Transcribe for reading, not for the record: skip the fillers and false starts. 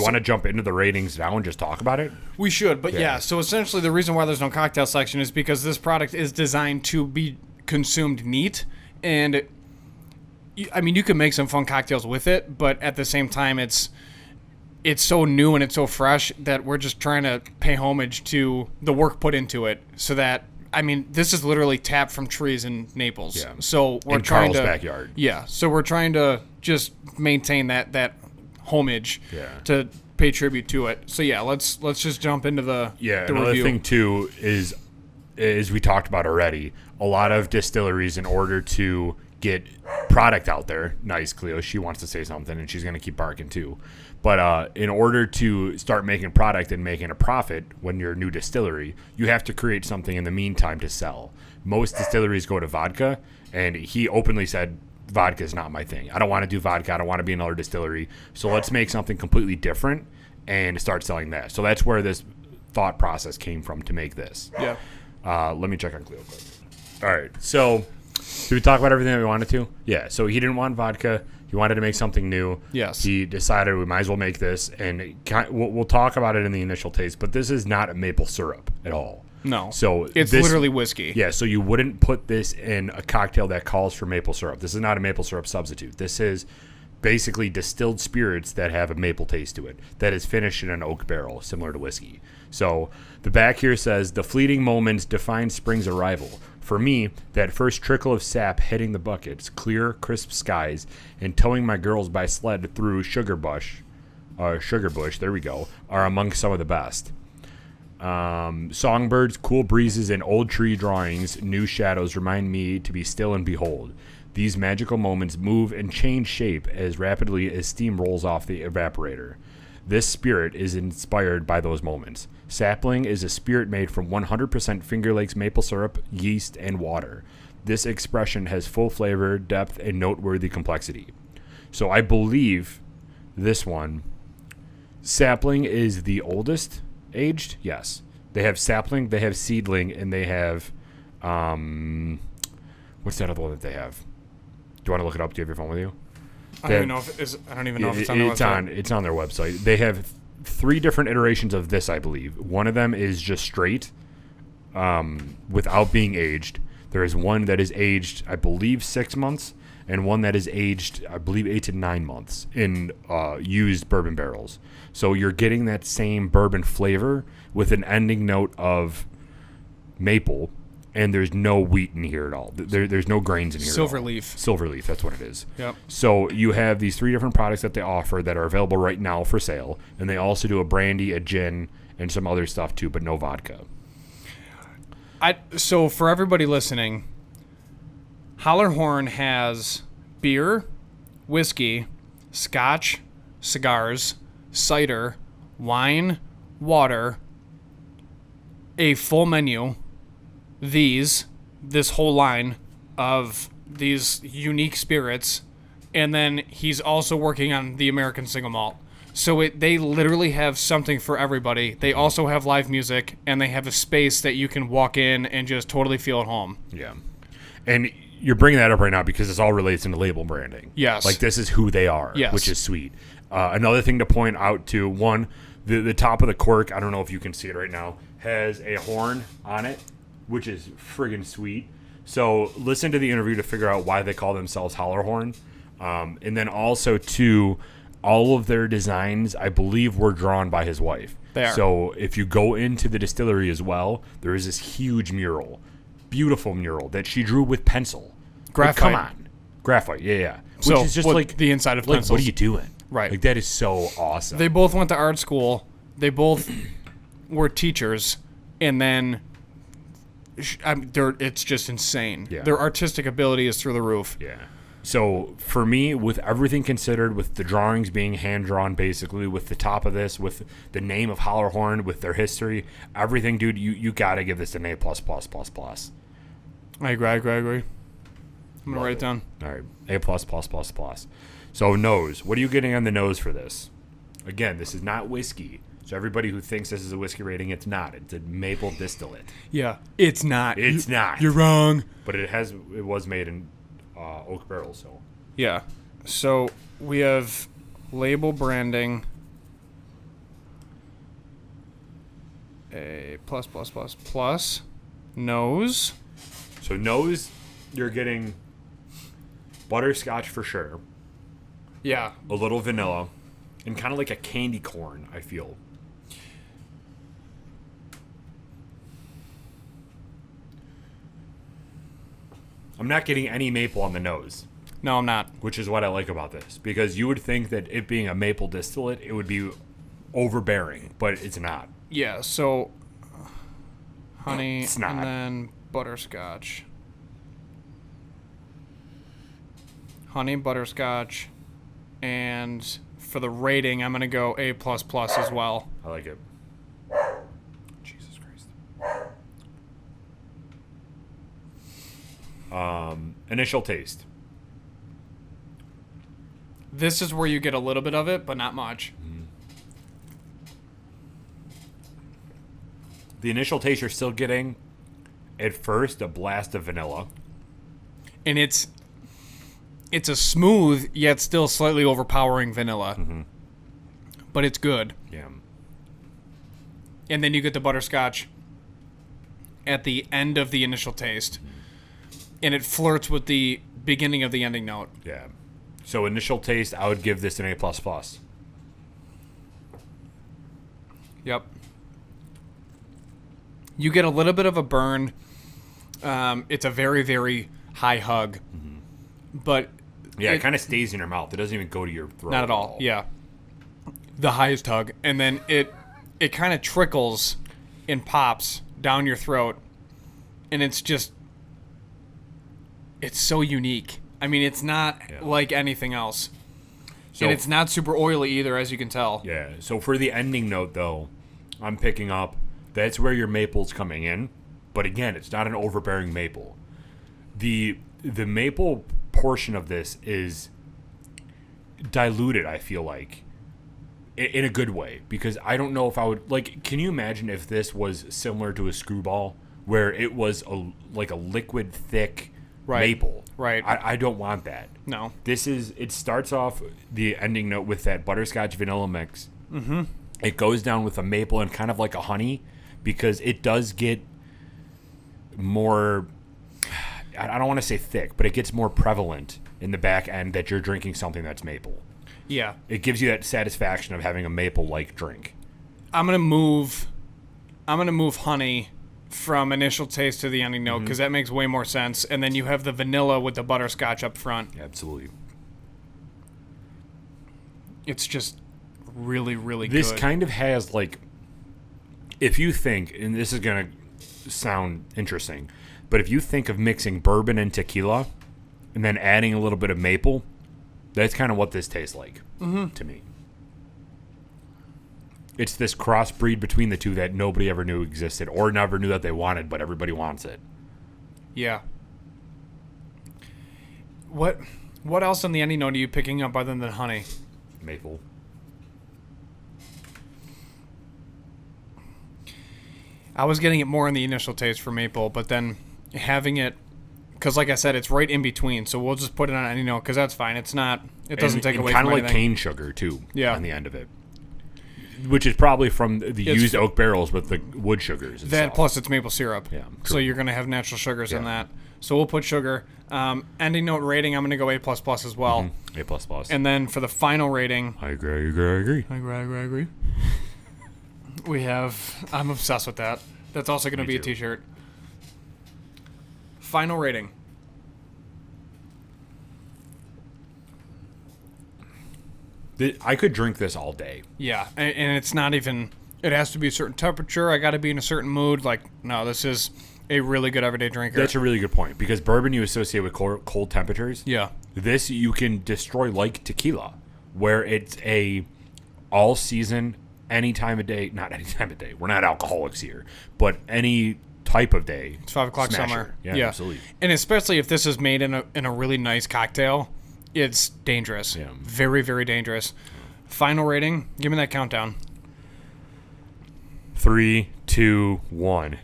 you want to jump into the ratings now and just talk about it? We should, but yeah. So essentially the reason why there's no cocktail section is because this product is designed to be consumed neat. And, I mean, you can make some fun cocktails with it, but at the same time, it's so new and it's so fresh that we're just trying to pay homage to the work put into it so that, I mean, this is literally tapped from trees in Naples. Yeah. So we're in trying Carl's to backyard. Yeah. So we're trying to just maintain that homage to pay tribute to it. So yeah, let's just jump into the another review. thing too is we talked about already, a lot of distilleries, in order to get product out there, nice Cleo, she wants to say something and she's going to keep barking too, but in order to start making product and making a profit when you're a new distillery, you have to create something in the meantime to sell. Most distilleries go to vodka, and he openly said, vodka is not my thing. I don't want to do vodka. I don't want to be another distillery. So let's make something completely different and start selling that. So that's where this thought process came from to make this. Yeah. Let me check on Cleo quick. All right. So did we talk about everything that we wanted to? Yeah. So he didn't want vodka. He wanted to make something new. Yes. He decided we might as well make this. And we'll talk about it in the initial taste, but this is not a maple syrup at all. No. So it's literally whiskey. Yeah, so you wouldn't put this in a cocktail that calls for maple syrup. This is not a maple syrup substitute. This is basically distilled spirits that have a maple taste to it, that is finished in an oak barrel, similar to whiskey. So the back here says, the fleeting moments define spring's arrival. For me, that first trickle of sap hitting the buckets, clear, crisp skies, and towing my girls by sled through sugar bush, there we go, are among some of the best. Songbirds, cool breezes, and old tree drawings, new shadows remind me to be still and behold. These magical moments move and change shape as rapidly as steam rolls off the evaporator. This spirit is inspired by those moments. Sapling is a spirit made from 100% Finger Lakes maple syrup, yeast, and water. This expression has full flavor, depth, and noteworthy complexity. So I believe this one, Sapling is the oldest aged. Yes, they have Sapling, they have Seedling, and they have what's that other one that they have? Do you want to look it up? Do you have your phone with you? I don't even know if it's on their website. It's on their website. They have 3 different iterations of this, I believe. One of them is just straight, without being aged. There is one that is aged, I believe, 6 months, and one that is aged, I believe, 8 to 9 months in used bourbon barrels. So you're getting that same bourbon flavor with an ending note of maple, and there's no wheat in here at all. There's no grains in here. Silverleaf, that's what it is. Yep. So you have these 3 different products that they offer that are available right now for sale, and they also do a brandy, a gin, and some other stuff too, but no vodka. So for everybody listening, Hollerhorn has beer, whiskey, scotch, cigars, cider, wine, water, a full menu, this whole line of these unique spirits, and then he's also working on the American single malt. So they literally have something for everybody. They also have live music, and they have a space that you can walk in and just totally feel at home. Yeah. And you're bringing that up right now because this all relates into label branding. Yes. Like, this is who they are, yes, which is sweet. Another thing to point out to, one, the top of the cork, I don't know if you can see it right now, has a horn on it, which is friggin' sweet. So listen to the interview to figure out why they call themselves Hollerhorn. And then also, too, all of their designs, I believe, were drawn by his wife. They are. So if you go into the distillery as well, there is this huge mural, beautiful mural, that she drew with pencil. Graphite. Like, come on. Graphite, yeah. So, which is just like the inside of like, pencils. what are you doing? Right. Like, that is so awesome. They both went to art school. They both were teachers. And then it's just insane. Yeah. Their artistic ability is through the roof. Yeah. So for me, with everything considered, with the drawings being hand-drawn basically, with the top of this, with the name of Hollerhorn, with their history, everything, dude, you got to give this an A++++. I agree. I'm going to write it down. All right, A++++. So nose. What are you getting on the nose for this? Again, this is not whiskey. So everybody who thinks this is a whiskey rating, it's not. It's a maple distillate. Yeah, it's not. It's not. You're wrong. But it was made in oak barrels, so. Yeah. So we have label branding. A plus plus plus plus. Nose. So nose, you're getting butterscotch for sure. Yeah. A little vanilla. And kind of like a candy corn, I feel. I'm not getting any maple on the nose. No, I'm not. Which is what I like about this. Because you would think that it being a maple distillate, it would be overbearing. But it's not. Yeah, so honey It's not. and then butterscotch. Honey, butterscotch. And for the rating, I'm going to go A++ as well. I like it. Jesus Christ. Initial taste. This is where you get a little bit of it, but not much. The initial taste you're still getting, at first, a blast of vanilla. And it's a smooth, yet still slightly overpowering vanilla. Mm-hmm. But it's good. Yeah. And then you get the butterscotch at the end of the initial taste. And it flirts with the beginning of the ending note. Yeah. So initial taste, I would give this an A++. Yep. You get a little bit of a burn. It's a very, very high hug. Mm-hmm. But yeah, it kind of stays in your mouth. It doesn't even go to your throat. not at all. Yeah. The highest hug. And then it kind of trickles and pops down your throat. And it's just... It's so unique. I mean, it's not like anything else. So, and it's not super oily either, as you can tell. Yeah. So for the ending note, though, I'm picking up that's where your maple's coming in. But again, it's not an overbearing maple. The maple portion of this is diluted, I feel like, in a good way. Because I don't know if I would... Like, can you imagine if this was similar to a screwball, where it was like a liquid, thick... maple. Right. I don't want that. No. It starts off the ending note with that butterscotch vanilla mix. Mm-hmm. It goes down with a maple and kind of like a honey, because it does get more, I don't want to say thick, but it gets more prevalent in the back end that you're drinking something that's maple. Yeah. It gives you that satisfaction of having a maple-like drink. I'm gonna move honey from initial taste to the ending note, because that makes way more sense. And then you have the vanilla with the butterscotch up front. Absolutely. It's just really, really good. This kind of has, like, if you think, and this is going to sound interesting, but if you think of mixing bourbon and tequila and then adding a little bit of maple, that's kind of what this tastes like to me. It's this crossbreed between the two that nobody ever knew existed or never knew that they wanted, but everybody wants it. Yeah. What else in the ending note are you picking up other than honey? Maple. I was getting it more in the initial taste for maple, but then having it, because like I said, it's right in between, so we'll just put it on ending note, because that's fine. It doesn't take away from anything. Kind of like cane sugar, too, yeah, on the end of it. Which is probably from the used oak barrels with the wood sugars. That plus it's maple syrup. Yeah. So you're going to have natural sugars in that. So we'll put sugar. Ending note rating, I'm going to go A++ as well. Mm-hmm. A++. And then for the final rating... I agree. We have... I'm obsessed with that. That's also going to be a t-shirt. Final rating. I could drink this all day. Yeah, and it's not even... It has to be a certain temperature. I got to be in a certain mood. Like, no, this is a really good everyday drinker. That's a really good point, because bourbon you associate with cold temperatures. Yeah. This you can destroy like tequila, where it's a all-season, any time of day... Not any time of day. We're not alcoholics here. But any type of day. It's 5 o'clock summer. Yeah, absolutely. And especially if this is made in a really nice cocktail... It's dangerous. Yeah. Very, very dangerous. Final rating. Give me that countdown. 3, 2, 1.